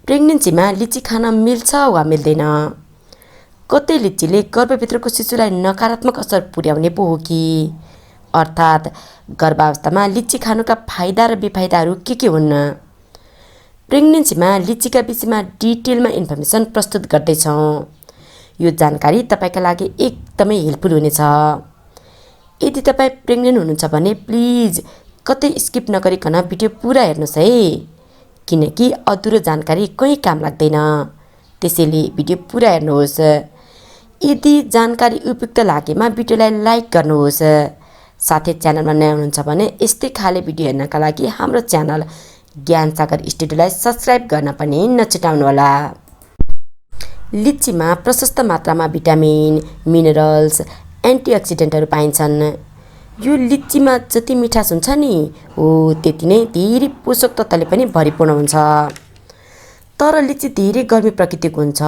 प्रेग्नेन्सीमा लिची खान मिल्छ वा मिल्दैन? कतै लिचीले गर्भभित्रको शिशुलाई नकारात्मक असर पुर्याउने पो हो कि? अर्थात् गर्भावस्थामा लिची खानुका फाइदा र बेफाइदाहरू के हुन्? प्रेग्नेन्सीमा लिचीका विषयमा डिटेलमा इन्फर्मेसन प्रस्तुत गर्दैछौँ। यो जानकारी तपाईँका लागि एकदमै हेल्पफुल हुनेछ। यदि तपाईँ प्रेग्नेन्ट हुनुहुन्छ भने प्लिज कतै स्किप नगरिकन भिडियो पुरा हेर्नुहोस् है, किनकि अधुरो जानकारी कहीँ काम लाग्दैन। त्यसैले भिडियो पुरा हेर्नुहोस्। यदि जानकारी उपयुक्त लागेमा भिडियोलाई लाइक गर्नुहोस्। साथै च्यानलमा नयाँ हुनुहुन्छ भने यस्तै खाले भिडियो हेर्नका लागि हाम्रो च्यानल ज्ञान सागर स्टुडियोलाई सब्सक्राइब गर्न पनि नछुटाउनुहोला। लिचीमा प्रशस्त मात्रामा भिटामिन, मिनरल्स, एन्टिअक्सिडेन्टहरू पाइन्छन्। यो लिचीमा जति मिठास हुन्छ नि हो त्यति नै धेरै पोषक तत्त्वले पनि भरिपूर्ण हुन्छ। तर लिची धेरै गर्मी प्रकृतिको हुन्छ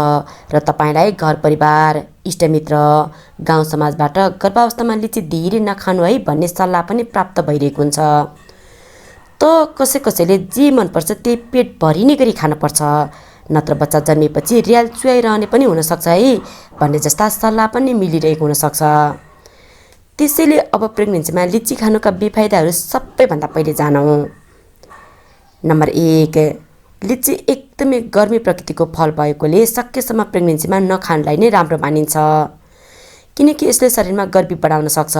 र तपाईँलाई घर परिवार, इष्टमित्र, गाउँ समाजबाट गर्भावस्थामा लिची धेरै नखानु है भन्ने सल्लाह पनि प्राप्त भइरहेको हुन्छ। त कसैले जे मनपर्छ त्यही पेटभरि नै गरी खानुपर्छ, नत्र बच्चा जन्मेपछि र्याल चुहाइरहने पनि हुनसक्छ है भन्ने जस्ता सल्लाह पनि मिलिरहेको हुनसक्छ। त्यसैले अब प्रेग्नेन्सीमा लिची खानुका बेफाइदाहरू सबैभन्दा पहिले जानौँ। नम्बर 1, लिची एकदमै गर्मी प्रकृतिको फल भएकोले सकेसम्म प्रेग्नेन्सीमा नखानलाई नै राम्रो मानिन्छ, किनकि यसले शरीरमा गर्मी बढाउन सक्छ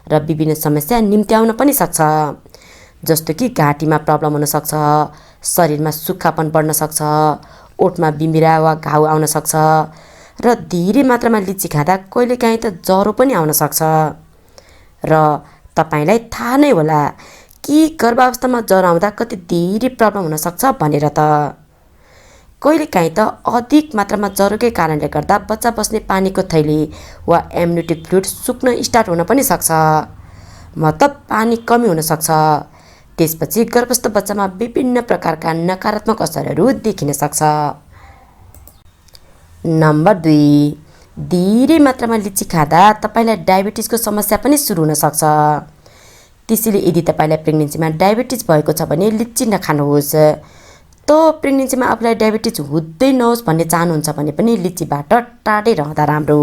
र विभिन्न समस्या निम्त्याउन पनि सक्छ। जस्तो कि घाँटीमा प्रब्लम हुनसक्छ, शरीरमा सुक्खापन बढ्न सक्छ, ओठमा बिमिरा वा घाउ आउन सक्छ र धेरै मात्रामा लिची खाँदा कहिलेकाहीँ त ज्वरो पनि आउन सक्छ। र तपाईँलाई थाहा नै होला कि गर्भावस्थामा ज्वरो आउँदा कति धेरै प्रब्लम हुनसक्छ भनेर त। कहिलेकाहीँ त अधिक मात्रामा ज्वरोकै कारणले गर्दा बच्चा बस्ने पानीको थैली वा एम्नियोटिक फ्लुइड सुक्न स्टार्ट हुन पनि सक्छ, मतलब पानी कमी हुनसक्छ। त्यसपछि गर्भस्थ बच्चामा विभिन्न प्रकारका नकारात्मक असरहरू देखिन सक्छ। नम्बर 2, धेरै मात्रामा लिची खाँदा तपाईँलाई डायबिटिजको समस्या पनि सुरु हुन सक्छ। त्यसैले यदि तपाईँलाई प्रेग्नेन्सीमा डायबिटिज भएको छ भने लिची नखानुहोस्। त प्रेग्नेन्सीमा आफूलाई डायबिटिज हुँदै नहोस् भन्ने चाहनुहुन्छ भने पनि लिचीबाट टाढै रहँदा राम्रो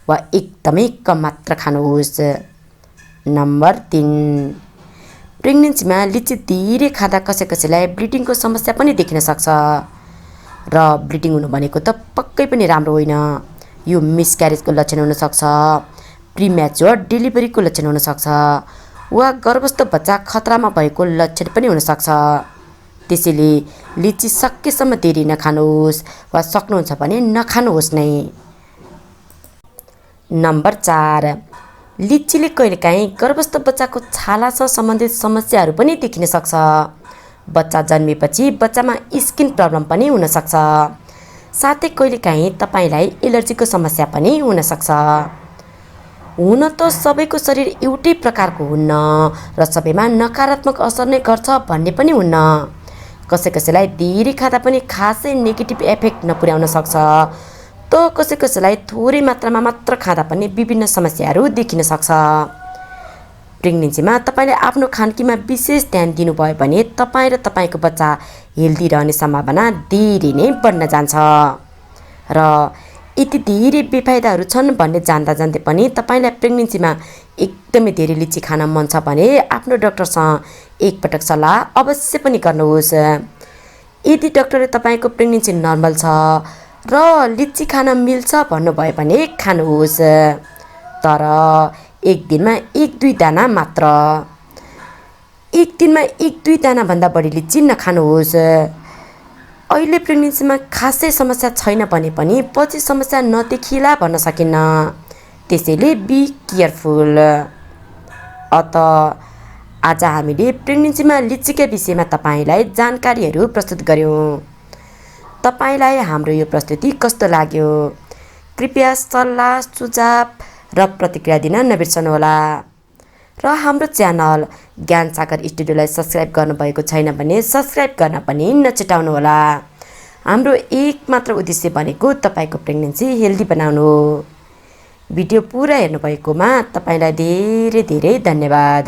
वा एकदमै कम मात्र खानुहोस्। नम्बर 3, प्रेग्नेन्सीमा लिची धेरै खाँदा कसैलाई ब्लिडिङको समस्या पनि देखिन सक्छ। र ब्लिडिङ हुनु भनेको त पक्कै पनि राम्रो होइन। यो मिसक्यारेजको लक्षण हुनसक्छ, प्रिम्याच्योर डेलिभरीको लक्षण हुनसक्छ वा गर्भस्थ बच्चा खतरामा भएको लक्षण पनि हुनसक्छ। त्यसैले लिची सकेसम्म धेरै नखानुहोस् वा सक्नुहुन्छ भने नखानुहोस् नै। नम्बर 4, लिचीले कहिलेकाहीँ गर्भस्थ बच्चाको छालासँग सम्बन्धित समस्याहरू पनि देखिन सक्छ। बच्चा जन्मेपछि बच्चामा स्किन प्रब्लम पनि हुनसक्छ। साथै कहिलेकाहीँ तपाईँलाई एलर्जीको समस्या पनि हुनसक्छ। हुन त सबैको शरीर एउटै प्रकारको हुन्न र सबैमा नकारात्मक असर नै गर्छ भन्ने पनि हुन्न। कसैलाई धेरै खाँदा पनि खासै नेगेटिभ इफेक्ट नपुर्याउन सक्छ, त कसैलाई थोरै मात्रामा मात्र खाँदा पनि विभिन्न समस्याहरू देखिन सक्छ। प्रेग्नेन्सीमा तपाईँले आफ्नो खानपिनमा विशेष ध्यान दिनुभयो भने तपाईँ र तपाईँको बच्चा हेल्दी रहने सम्भावना धेरै नै बढ्न जान्छ। र यति धेरै बेफाइदाहरू छन् भन्ने जान्दै पनि तपाईँलाई प्रेग्नेन्सीमा एकदमै धेरै लिची खान मन छ भने आफ्नो डाक्टरसँग एकपटक सल्लाह अवश्य पनि गर्नुहोस्। यदि डाक्टरले तपाईँको प्रेग्नेन्सी नर्मल छ र लिची खान मिल्छ भन्नुभयो भने खानुहोस्, तर एक दिनमा 1-2 दाना मात्र। एक दिनमा 1-2 दानाभन्दा बढी लिची नखानुहोस्। अहिले प्रेग्नेन्सीमा खासै समस्या छैन भने पनि पछि समस्या नदेखिएला भन्न सकिन्न। त्यसैले बी केयरफुल। अत आज हामीले प्रेग्नेन्सीमा लिचीका विषयमा तपाईँलाई जानकारीहरू प्रस्तुत गर्यौँ। तपाईँलाई हाम्रो यो प्रस्तुति कस्तो लाग्यो? कृपया सल्लाह, सुझाव र प्रतिक्रिया दिन नबिर्सनुहोला। र हाम्रो च्यानल ज्ञान सागर स्टुडियोलाई सब्सक्राइब गर्नुभएको छैन भने सब्सक्राइब गर्न पनि नछुटाउनुहोला। हाम्रो एकमात्र उद्देश्य भनेको तपाईँको प्रेग्नेन्सी हेल्दी बनाउनु हो। भिडियो पुरा हेर्नुभएकोमा तपाईँलाई धेरै धेरै धन्यवाद।